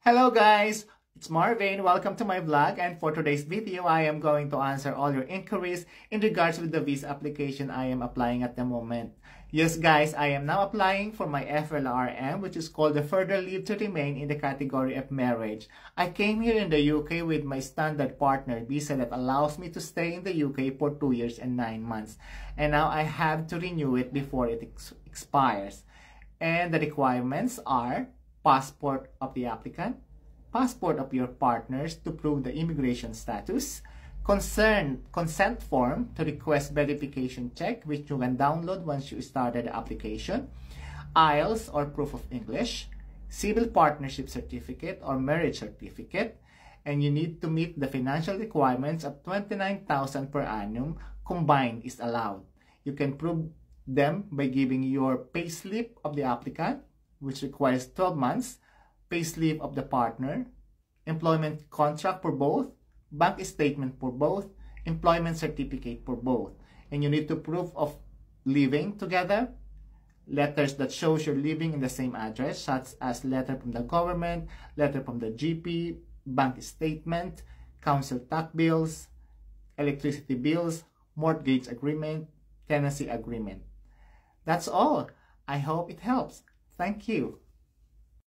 Hello guys, it's Marvin. Welcome to my vlog, and for today's video, I am going to answer all your inquiries in regards with the visa application I am applying at the moment. Yes guys, I am now applying for my FLRM, which is called the Further Leave to Remain in the category of marriage. I came here in the UK with my standard partner visa that allows me to stay in the UK for 2 years and 9 months. And now I have to renew it before it expires. And the requirements are passport of the applicant, passport of your partners to prove the immigration status, consent form to request verification check, which you can download once you started the application, IELTS or proof of English, civil partnership certificate or marriage certificate, and you need to meet the financial requirements of 29,000 per annum combined is allowed. You can prove them by giving your payslip of the applicant, which requires 12 months, payslip of the partner, employment contract for both, bank statement for both, employment certificate for both. And you need to proof of living together, letters that shows you're living in the same address, such as letter from the government, letter from the GP, bank statement, council tax bills, electricity bills, mortgage agreement, tenancy agreement. That's all. I hope it helps. Thank you.